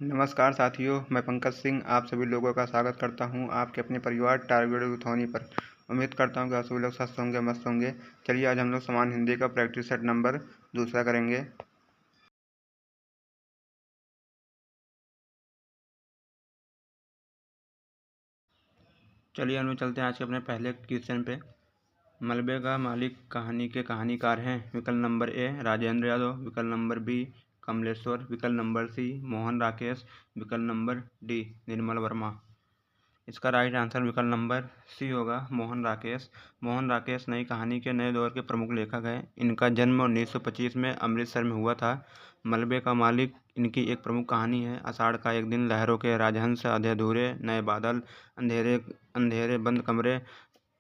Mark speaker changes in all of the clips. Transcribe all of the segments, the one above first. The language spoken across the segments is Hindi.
Speaker 1: नमस्कार साथियों, मैं पंकज सिंह आप सभी लोगों का स्वागत करता हूं आपके अपने परिवार टारगेट विथोनी पर। उम्मीद करता हूं कि आप सभी लोग स्वस्थ होंगे, मस्त होंगे। चलिए आज हम लोग सामान्य हिंदी का प्रैक्टिस सेट नंबर दूसरा करेंगे। चलिए हम लोग चलते हैं आज के अपने पहले क्वेश्चन पे। मलबे का मालिक कहानी के कहानीकार हैं। विकल्प नंबर ए राजेंद्र यादव, विकल्प नंबर बी कमलेश्वर, विकल्प नंबर सी मोहन राकेश, विकल्प नंबर डी निर्मल वर्मा। इसका राइट आंसर विकल्प नंबर सी होगा, मोहन राकेश। मोहन राकेश नई कहानी के नए दौर के प्रमुख लेखक हैं। इनका जन्म 1925 में अमृतसर में हुआ था। मलबे का मालिक इनकी एक प्रमुख कहानी है। आषाढ़ का एक दिन, लहरों के राजहंस, आधे अधूरे, नए बादल, अंधेरे अंधेरे बंद कमरे,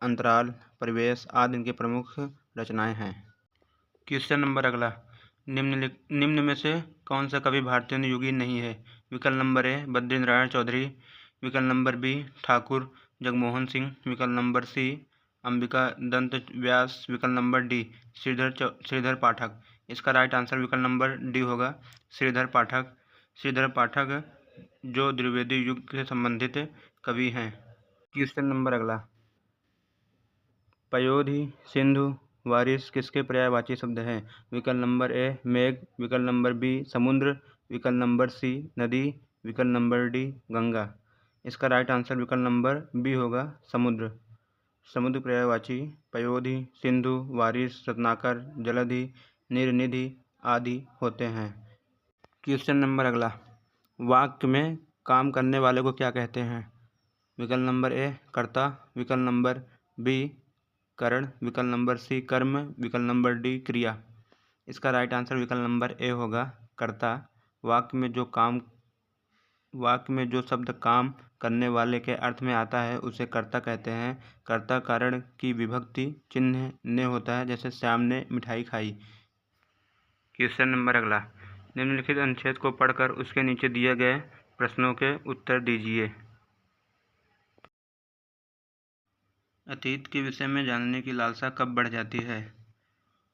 Speaker 1: अंतराल, परिवेश आदि इनकी प्रमुख रचनाएं हैं। क्वेश्चन नंबर अगला, निम्न में से कौन सा कवि भारतीय युगीन नहीं है? विकल्प नंबर ए बद्रीनारायण चौधरी, विकल्प नंबर बी ठाकुर जगमोहन सिंह, विकल्प नंबर सी अंबिका दत्त व्यास, विकल्प नंबर डी श्रीधर पाठक। इसका राइट आंसर विकल्प नंबर डी होगा, श्रीधर पाठक। श्रीधर पाठक जो द्विवेदी युग से संबंधित कवि हैं। क्वेश्चन नंबर अगला, पयोधी, सिंधु, वारिस किसके पर्यायवाची शब्द हैं? विकल्प नंबर ए मेघ, विकल्प नंबर बी समुद्र, विकल्प नंबर सी नदी, विकल्प नंबर डी गंगा। इसका राइट आंसर विकल्प नंबर बी होगा, समुद्र। समुद्र पर्यायवाची पयोधी, सिंधु, वारिस, रत्नाकर, जलधि, निर्निधि आदि होते हैं। क्वेश्चन नंबर अगला, वाक्य में काम करने वाले को क्या कहते हैं? विकल्प नंबर ए कर्ता, विकल्प नंबर बी करण, विकल्प नंबर सी कर्म, विकल्प नंबर डी क्रिया। इसका राइट आंसर विकल्प नंबर ए होगा, कर्ता। वाक्य में जो शब्द काम करने वाले के अर्थ में आता है उसे कर्ता कहते हैं। कर्ता कारण की विभक्ति चिन्ह ने होता है, जैसे श्याम ने मिठाई खाई। क्वेश्चन नंबर अगला, निम्नलिखित अनुच्छेद को पढ़कर उसके नीचे दिए गए प्रश्नों के उत्तर दीजिए। अतीत के विषय में जानने की लालसा कब बढ़ जाती है?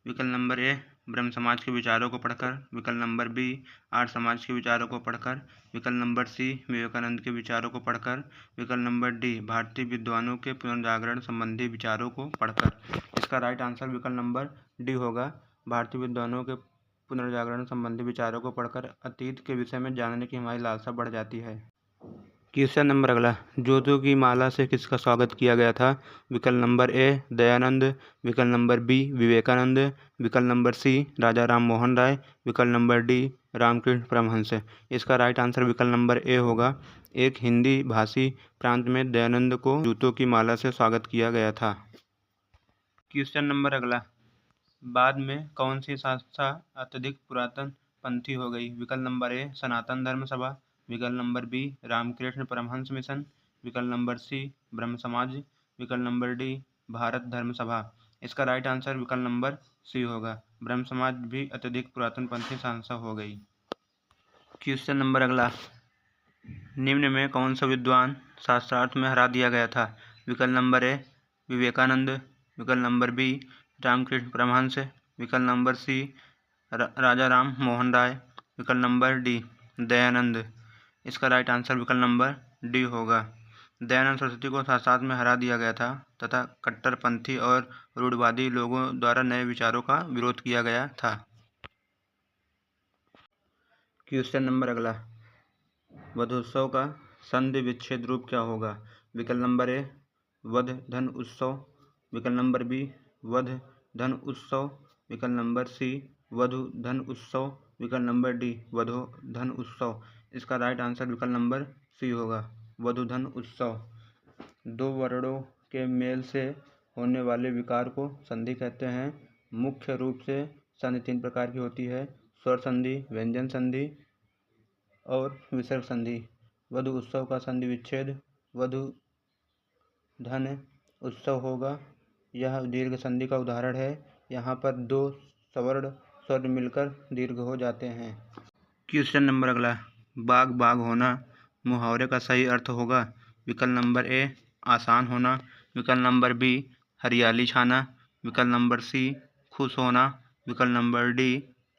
Speaker 1: विकल्प नंबर ए ब्रह्म समाज के विचारों को पढ़कर, विकल्प नंबर बी आर्य समाज के विचारों को पढ़कर, विकल्प नंबर सी विवेकानंद के विचारों को पढ़कर, विकल्प नंबर डी भारतीय विद्वानों के पुनर्जागरण संबंधी विचारों को पढ़कर। इसका राइट आंसर विकल्प नंबर डी होगा, भारतीय विद्वानों के पुनर्जागरण संबंधी विचारों को पढ़कर अतीत के विषय में जानने की हमारी लालसा बढ़ जाती है। क्वेश्चन नंबर अगला, ज्योतियों की माला से किसका स्वागत किया गया था? विकल्प नंबर ए दयानंद, विकल्प नंबर बी विवेकानंद, विकल्प नंबर सी राजा राम मोहन राय, विकल्प नंबर डी रामकृष्ण परमहंस। इसका राइट आंसर विकल्प नंबर ए होगा, एक हिंदी भाषी प्रांत में दयानंद को जूतों की माला से स्वागत किया गया था। क्वेश्चन नंबर अगला, बाद में कौन सी संस्था अत्यधिक पुरातन पंथी हो गई? विकल्प नंबर ए सनातन धर्म सभा, विकल्प number B Ramakrishna Paramahansa mission, विकल्प नंबर सी ब्रह्म समाज, विकल्प नंबर डी भारत धर्म सभा। इसका राइट आंसर विकल्प नंबर सी होगा, ब्रह्म समाज भी अत्यधिक पुरातन पंथी संस्था हो गई। क्वेश्चन नंबर अगला, निम्न में कौन सा विद्वान शास्त्रार्थ में हरा दिया गया था? विकल्प नंबर ए विवेकानंद, विकल्प नंबर बी रामकृष्ण परमहंस, विकल्प नंबर सी राजा राम मोहन राय, विकल्प नंबर डी दयानंद। इसका राइट आंसर विकल्प नंबर डी होगा, दयानंद सरस्वती को शास्त्रार्थ में हरा दिया गया था तथा कट्टरपंथी और रूढ़वादी लोगों द्वारा नए विचारों का विरोध किया गया था। क्वेश्चन नंबर अगला, वधोत्सव का संधि विच्छेद रूप क्या होगा? विकल्प नंबर ए वध धन उत्सव, विकल्प नंबर बी वध धन उत्सव, विकल्प नंबर सी वधु धन उत्सव, विकल्प नंबर डी वधो धन उत्सव। इसका राइट आंसर विकल्प नंबर सी होगा, वधु धन उत्सव। दो वर्णों के मेल से होने वाले विकार को संधि कहते हैं। मुख्य रूप से संधि तीन प्रकार की होती है, स्वर संधि, व्यंजन संधि और विसर्ग संधि। वधु उत्सव का संधि विच्छेद वधु धन उत्सव होगा। यह दीर्घ संधि का उदाहरण है। यहाँ पर दो सवर्ण स्वर मिलकर दीर्घ हो जाते हैं। क्वेश्चन नंबर अगला, बाग बाग होना मुहावरे का सही अर्थ होगा? विकल्प नंबर ए आसान होना, विकल्प नंबर बी हरियाली छाना, विकल्प नंबर सी खुश होना, विकल्प नंबर डी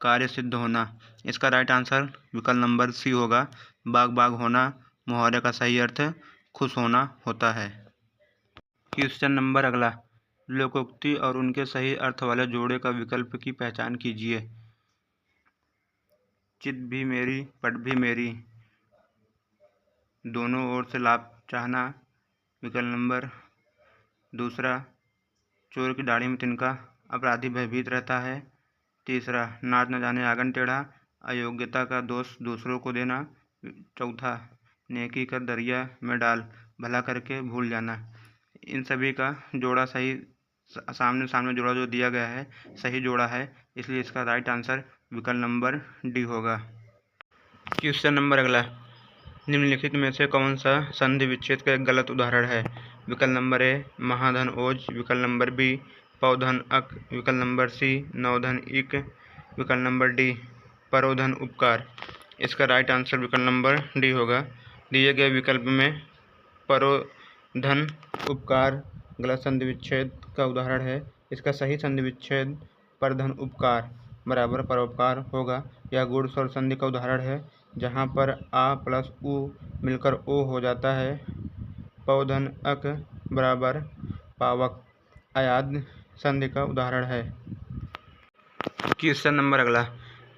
Speaker 1: कार्य सिद्ध होना। इसका राइट आंसर विकल्प नंबर सी होगा। बाग बाग होना मुहावरे का सही अर्थ खुश होना होता है। क्वेश्चन नंबर अगला, लोकोक्ति और उनके सही अर्थ वाले जोड़े का विकल्प की पहचान कीजिए। चित भी मेरी पट भी मेरी, दोनों ओर से लाभ चाहना। विकल्प नंबर दूसरा, चोर की दाढ़ी में तिनका, अपराधी भयभीत रहता है। तीसरा, नाच न जाने आंगन टेढ़ा, अयोग्यता का दोष दूसरों को देना। चौथा, नेकी कर दरिया में डाल, भला करके भूल जाना। इन सभी का जोड़ा सही सामने सामने जोड़ा जो दिया गया है सही जोड़ा है, इसलिए इसका राइट आंसर विकल्प नंबर डी होगा। क्वेश्चन नंबर अगला, निम्नलिखित में से कौन सा संधि विच्छेद का एक गलत उदाहरण है। विकल्प नंबर ए महाधन ओज, विकल्प नंबर बी पौधन अक, विकल्प नंबर सी नवधन इक, विकल्प नंबर डी परोधन उपकार। इसका राइट आंसर विकल्प नंबर डी होगा। दिए गए विकल्प में परोधन उपकार गलत संधि विच्छेद का उदाहरण है। इसका सही संधि विच्छेद परधन उपकार बराबर परोपकार होगा। यह गुण स्वर संधि का उदाहरण है, जहाँ पर आ प्लस उ मिलकर ओ हो जाता है। पौधन अक बराबर पावक अयाद संधि का उदाहरण है। क्वेश्चन नंबर अगला,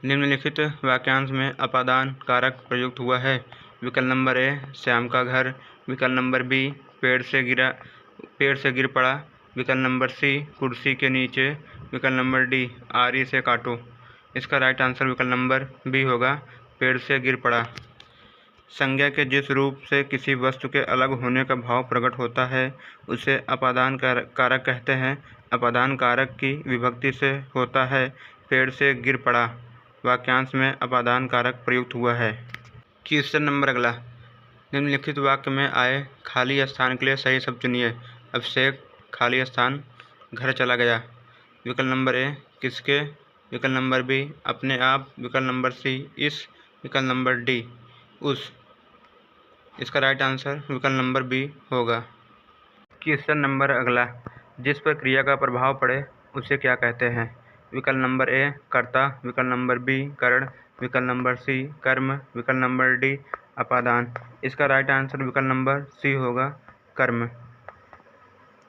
Speaker 1: निम्नलिखित वाक्यांश में अपादान कारक प्रयुक्त हुआ है। विकल्प नंबर ए श्याम का घर, विकल्प नंबर बी पेड़ से गिर पड़ा, विकल्प नंबर सी कुर्सी के नीचे, विकल्प नंबर डी आरी से काटो। इसका राइट आंसर विकल्प नंबर बी होगा, पेड़ से गिर पड़ा। संज्ञा के जिस रूप से किसी वस्तु के अलग होने का भाव प्रकट होता है उसे अपादान कारक कहते हैं। अपादान कारक की विभक्ति से होता है पेड़ से गिर पड़ा। वाक्यांश में अपादान कारक प्रयुक्त हुआ है। क्वेश्चन नंबर अगला, निम्नलिखित वाक्य में आए खाली स्थान के लिए सही शब्द चुनिए। अभिषेक खाली स्थान घर चला गया। विकल्प नंबर ए किसके, विकल्प नंबर बी अपने आप, विकल्प नंबर सी इस, विकल्प नंबर डी उस। इसका राइट आंसर विकल्प नंबर बी होगा। क्वेश्चन नंबर अगला, जिस पर क्रिया का प्रभाव पड़े उसे क्या कहते हैं। विकल्प नंबर ए कर्ता, विकल्प नंबर बी करण, विकल्प नंबर सी कर्म, विकल्प नंबर डी अपादान। इसका राइट आंसर विकल्प नंबर सी होगा, कर्म।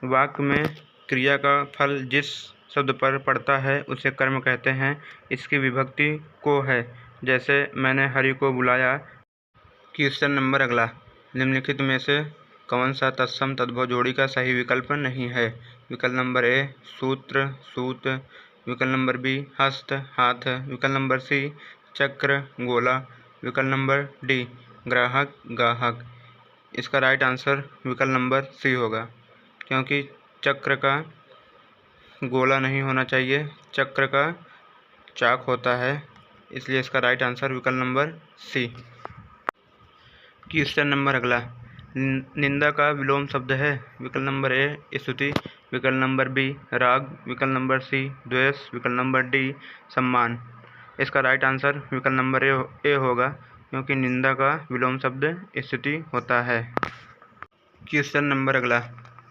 Speaker 1: वाक्य में क्रिया का फल जिस शब्द पर पड़ता है उसे कर्म कहते हैं। इसकी विभक्ति को है, जैसे मैंने हरि को बुलाया। क्वेश्चन नंबर अगला, निम्नलिखित में से कौन सा तत्सम तद्भव जोड़ी का सही विकल्प नहीं है। विकल्प नंबर ए सूत्र सूत, विकल्प नंबर बी हस्त हाथ, विकल्प नंबर सी चक्र गोला, विकल्प नंबर डी ग्राहक गाहक। इसका राइट आंसर विकल्प नंबर सी होगा, क्योंकि चक्र का गोला नहीं होना चाहिए, चक्र का चाक होता है, इसलिए इसका राइट आंसर विकल्प नंबर सी। क्वेश्चन नंबर अगला, निंदा का विलोम शब्द है। विकल्प नंबर ए स्तुति, विकल्प नंबर बी राग, विकल्प नंबर सी द्वेष, विकल्प नंबर डी सम्मान। इसका राइट आंसर विकल्प नंबर ए होगा, क्योंकि निंदा का विलोम शब्द स्तुति होता है। क्वेश्चन नंबर अगला,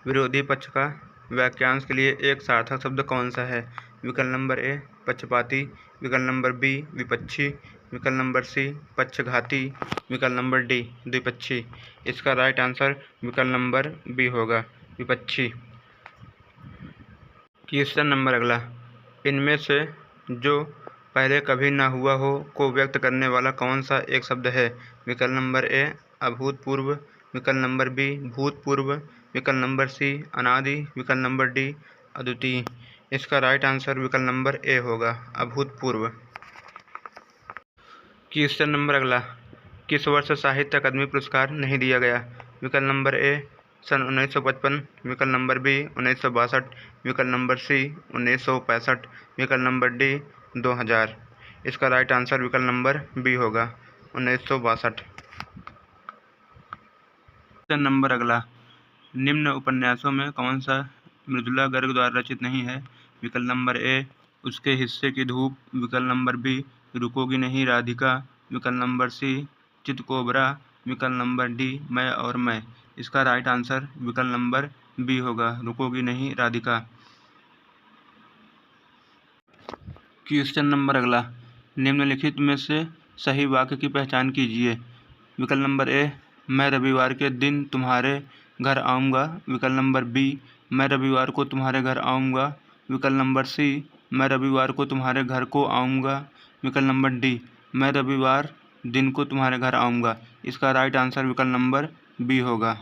Speaker 1: विरोधी पक्ष का वाक्यांश के लिए एक सार्थक शब्द कौन सा है। विकल्प नंबर ए पक्षपाती, विकल्प नंबर बी विपक्षी, विकल्प नंबर सी पक्षघाती, विकल्प नंबर डी द्विपक्षी। इसका राइट आंसर विकल्प नंबर बी होगा, विपक्षी। क्वेश्चन नंबर अगला, इनमें से जो पहले कभी ना हुआ हो को व्यक्त करने वाला कौन सा एक शब्द है। विकल्प नंबर ए अभूतपूर्व, विकल्प नंबर बी भूतपूर्व, विकल्प नंबर सी अनादि, विकल्प नंबर डी अद्वितीय। इसका राइट आंसर विकल्प नंबर ए होगा, अभूतपूर्व। क्वेश्चन नंबर अगला, किस वर्ष साहित्य अकादमी पुरस्कार नहीं दिया गया। विकल्प नंबर ए सन 1955, विकल्प नंबर बी 1962, विकल्प नंबर सी 1965, विकल्प नंबर डी 2000। इसका राइट आंसर विकल्प नंबर बी होगा, 1962। क्वेश्चन नंबर अगला, निम्न उपन्यासों में कौन सा मृदुला गर्ग द्वारा रचित नहीं है। विकल्प नंबर ए उसके हिस्से की धूप, विकल्प नंबर बी रुकोगी नहीं राधिका, विकल्प नंबर सी चितकोबरा, विकल्प नंबर डी मैं और मैं। इसका राइट आंसर विकल्प नंबर बी होगा, रुकोगी नहीं राधिका। क्वेश्चन नंबर अगला, निम्नलिखित में से सही वाक्य की पहचान कीजिए। विकल्प नंबर ए, मैं रविवार के दिन तुम्हारे घर आऊँगा। विकल्प नंबर बी, मैं रविवार को तुम्हारे घर आऊँगा। विकल्प नंबर सी, मैं रविवार को तुम्हारे घर को आऊँगा। विकल्प नंबर डी, मैं रविवार दिन को तुम्हारे घर आऊँगा। इसका राइट आंसर विकल्प नंबर बी होगा।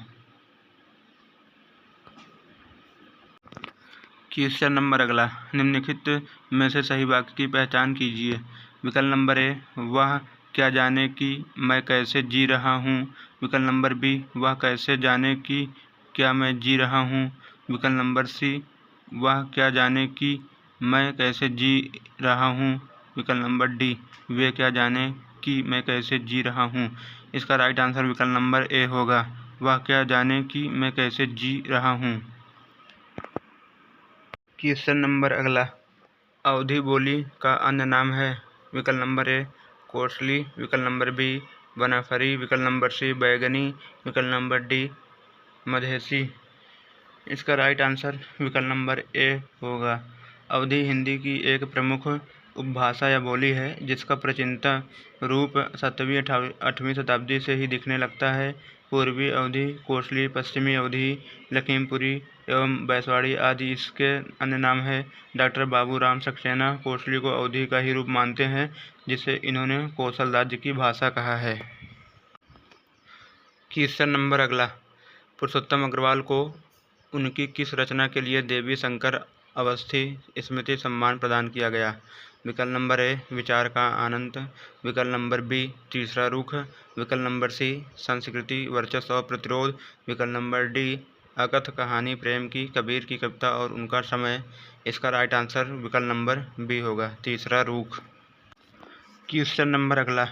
Speaker 1: क्वेश्चन नंबर अगला, निम्नलिखित में से सही वाक्य की पहचान कीजिए। विकल्प नंबर ए, वह क्या जाने कि मैं कैसे जी रहा हूँ। विकल्प नंबर बी, वह कैसे जाने कि क्या मैं जी रहा हूँ। विकल्प नंबर सी, वह क्या जाने कि मैं कैसे जी रहा हूँ। विकल्प नंबर डी, वे क्या जाने कि मैं कैसे जी रहा हूँ। इसका राइट आंसर विकल्प नंबर ए होगा, वह क्या जाने कि मैं कैसे जी रहा हूँ। क्वेश्चन नंबर अगला, अवधि बोली का अन्य नाम है। विकल्प नंबर ए, कोसली। विकल्प नंबर बी, वनाफरी। विकल्प नंबर सी, बैगनी। विकल्प नंबर डी, मधेसी। इसका राइट आंसर विकल्प नंबर ए होगा। अवधी हिंदी की एक प्रमुख उपभाषा या बोली है जिसका प्राचीनता रूप 7वीं 8वीं शताब्दी से ही दिखने लगता है। पूर्वी अवधी, कोसली, पश्चिमी अवधी, लखीमपुरी एवं बैसवाड़ी आदि इसके अन्य नाम हैं। डॉक्टर बाबूराम सक्सेना कोसली को अवधी का ही रूप मानते हैं, जिसे इन्होंने कौशल राज्य की भाषा कहा है। क्वेश्चन नंबर अगला, पुरुषोत्तम अग्रवाल को उनकी किस रचना के लिए देवी शंकर अवस्थी स्मृति सम्मान प्रदान किया गया। विकल्प नंबर ए, विचार का अनंत। विकल्प नंबर बी, तीसरा रुख। विकल्प नंबर सी, संस्कृति वर्चस्व और प्रतिरोध। विकल्प नंबर डी, अकथ कहानी प्रेम की, कबीर की कविता और उनका समय। इसका राइट आंसर विकल्प नंबर बी होगा, तीसरा रुख। क्वेश्चन नंबर अगला,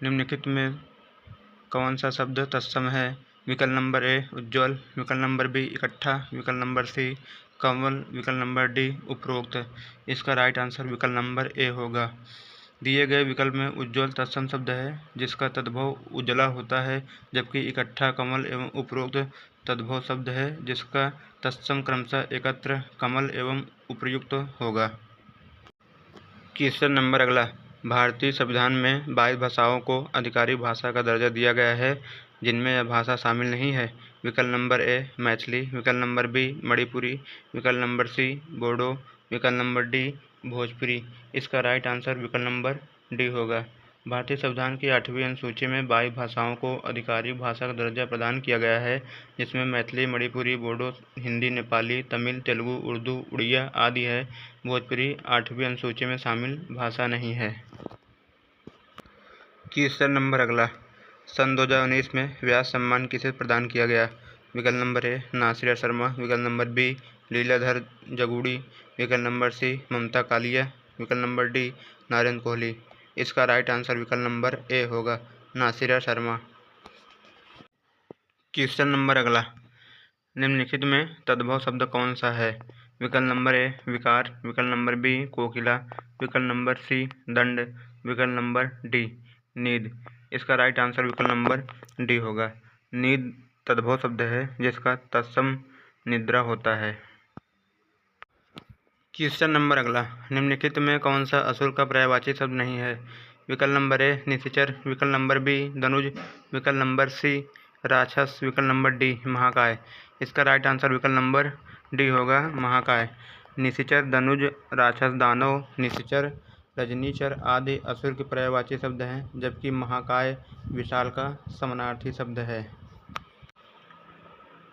Speaker 1: निम्नलिखित में कौन सा शब्द तत्सम है। विकल्प नंबर ए, उज्ज्वल। विकल्प नंबर बी, इकट्ठा। विकल्प नंबर सी, कंवल। विकल्प नंबर डी, उपरोक्त। इसका राइट आंसर विकल्प नंबर ए होगा। दिए गए विकल्प में उज्ज्वल तत्सम शब्द है जिसका तद्भव उजला होता है, जबकि इकट्ठा, कमल एवं उपरोक्त तद्भव शब्द है जिसका तत्सम क्रमशः एकत्र, कमल एवं उपर्युक्त होगा। क्वेश्चन नंबर अगला, भारतीय संविधान में 22 भाषाओं को आधिकारिक भाषा का दर्जा दिया गया है जिनमें यह भाषा शामिल नहीं है। विकल्प नंबर ए, मैथिली। विकल्प नंबर बी, मणिपुरी। विकल्प नंबर सी, बोडो। विकल्प नंबर डी, भोजपुरी। इसका राइट आंसर विकल्प नंबर डी होगा। भारतीय संविधान की 8वीं अनुसूची में 22 भाषाओं को आधिकारिक भाषा का दर्जा प्रदान किया गया है, जिसमें मैथिली, मणिपुरी, बोडो, हिंदी, नेपाली, तमिल, तेलुगु, उर्दू, उड़िया आदि है। भोजपुरी 8वीं अनुसूची में शामिल भाषा नहीं है। क्वेश्चन नंबर अगला, सन 2019 में व्यास सम्मान किसे प्रदान किया गया। विकल्प नंबर ए, नासिर शर्मा। विकल्प नंबर बी, लीलाधर जगूड़ी। विकल्प नंबर सी, ममता कालिया। विकल्प नंबर डी, नरेंद्र कोहली। इसका राइट आंसर विकल्प नंबर ए होगा, नासिर शर्मा। क्वेश्चन नंबर अगला, निम्नलिखित में तद्भव शब्द कौन सा है। विकल्प नंबर ए, विकार। विकल्प नंबर बी, कोकिला। विकल्प नंबर सी, दंड। विकल्प नंबर डी, नींद। इसका राइट आंसर विकल्प नंबर डी होगा। नींद तद्भव शब्द है जिसका तत्सम निद्रा होता है। क्वेश्चन नंबर अगला, निम्नलिखित में कौन सा असुर का पर्यायवाची शब्द नहीं है। विकल्प नंबर ए, निशाचर। विकल्प नंबर बी, धनुज। विकल्प नंबर सी, राक्षस। विकल्प नंबर डी, महाकाय। इसका राइट आंसर विकल्प नंबर डी होगा, महाकाय। निशाचर, धनुज, राक्षस, दानव, निशाचर, रजनीचर आदि असुर के पर्यायवाची शब्द हैं, जबकि महाकाय विशाल का समानार्थी शब्द है।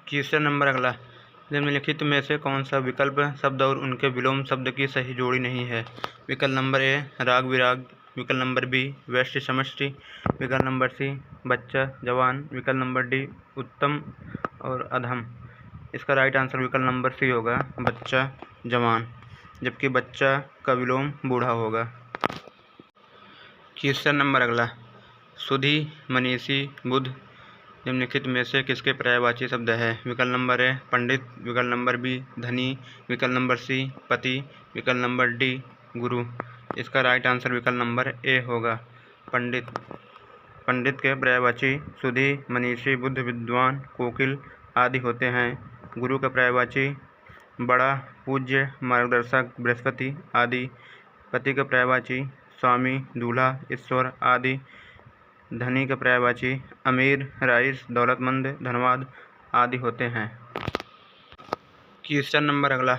Speaker 1: क्वेश्चन नंबर अगला, निम्नलिखित में से कौन सा विकल्प शब्द और उनके विलोम शब्द की सही जोड़ी नहीं है। विकल्प नंबर ए, राग विराग। विकल्प नंबर बी, व्यष्टि समष्टि। विकल्प नंबर सी, बच्चा जवान। विकल्प नंबर डी, उत्तम और अधम। इसका राइट आंसर विकल्प नंबर सी होगा, बच्चा जवान, जबकि बच्चा का विलोम बूढ़ा होगा। क्वेश्चन नंबर अगला, सुधी, मनीषी, बुद्ध निम्नलिखित में से किसके पर्यायवाची शब्द है। विकल्प नंबर ए, पंडित। विकल्प नंबर बी, धनी। विकल्प नंबर सी, पति। विकल्प नंबर डी, गुरु। इसका राइट आंसर विकल्प नंबर ए होगा, पंडित। पंडित के पर्यायवाची सुधी, मनीषी, बुद्ध, विद्वान, कोकिल आदि होते हैं। गुरु का पर्यायवाची बड़ा, पूज्य, मार्गदर्शक, बृहस्पति आदि। पति का पर्यायवाची स्वामी, दूल्हा, ईश्वर आदि। धनी का पर्यायवाची अमीर, राइस, दौलतमंद, धनवाद आदि होते हैं। क्वेश्चन नंबर अगला,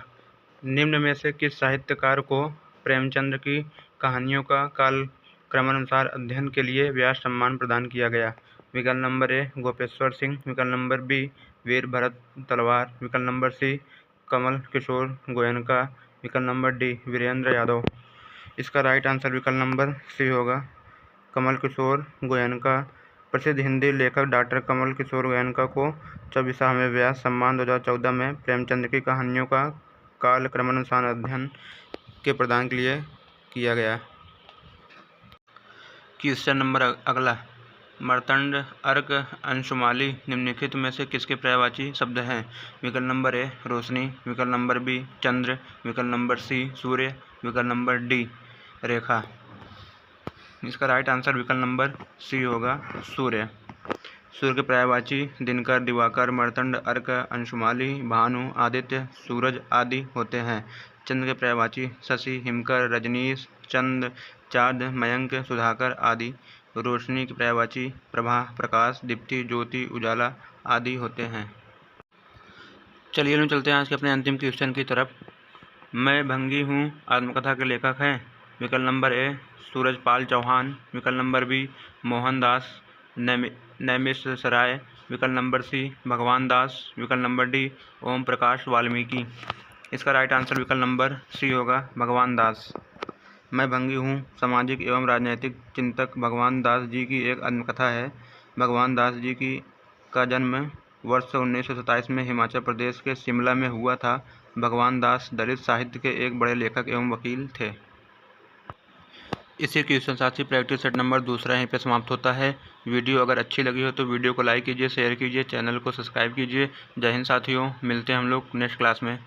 Speaker 1: निम्न में से किस साहित्यकार को प्रेमचंद की कहानियों का कालक्रमानुसार अध्ययन के लिए व्यास सम्मान प्रदान किया गया? विकल्प नंबर ए गोपेश्वर सिंह, विकल्प नंबर बी वीर भरत तलवार, विकल्प नंबर सी कमल किशोर गोयनका, विकल्प नंबर डी वीरेंद्र यादव। इसका राइट आंसर विकल्प नंबर सी होगा, कमल किशोर गोयनका। प्रसिद्ध हिंदी लेखक डॉक्टर कमल किशोर गोयनका को 24वें व्यास सम्मान 2014 में प्रेमचंद की कहानियों का कालक्रमानुसार अध्ययन के प्रदान के लिए किया गया। क्वेश्चन नंबर अगला, मर्तंड, अर्क, अंशुमाली निम्नलिखित में से किसके पर्यायवाची शब्द हैं? विकल्प नंबर ए रोशनी, विकल्प नंबर बी चंद्र, विकल्प नंबर सी सूर्य, विकल्प नंबर डी रेखा। इसका राइट आंसर विकल्प नंबर सी होगा, सूर्य। सूर्य के पर्यायवाची दिनकर, दिवाकर, मर्तंड, अर्क, अंशुमाली, भानु, आदित्य, सूरज आदि होते हैं। चंद्र के पर्यायवाची शशि, हिमकर, रजनीश, चंद, चाँद, मयंक, सुधाकर आदि। रोशनी के पर्यायवाची प्रभा, प्रकाश, दीप्ति, ज्योति, उजाला आदि होते हैं। चलिए हम चलते हैं आज के अपने अंतिम क्वेश्चन की तरफ। मैं भंगी हूँ आत्मकथा के लेखक हैं? विकल्प नंबर ए सूरजपाल चौहान, विकल्प नंबर बी मोहनदास नैमिषारण्य, विकल्प नंबर सी भगवान दास, विकल्प नंबर डी ओम प्रकाश वाल्मीकि। इसका राइट आंसर विकल्प नंबर सी होगा, भगवान दास। मैं भंगी हूँ सामाजिक एवं राजनैतिक चिंतक भगवान दास जी की एक आत्मकथा है। भगवान दास जी का जन्म वर्ष 1927 में हिमाचल प्रदेश के शिमला में हुआ था। भगवान दास दलित साहित्य के एक बड़े लेखक एवं वकील थे। इसी क्वेश्चन साथी प्रैक्टिस सेट नंबर 2 यहीं पे समाप्त होता है। वीडियो अगर अच्छी लगी हो तो वीडियो को लाइक कीजिए, शेयर कीजिए, चैनल को सब्सक्राइब कीजिए। जय हिंद साथियों, मिलते हैं हम लोग नेक्स्ट क्लास में।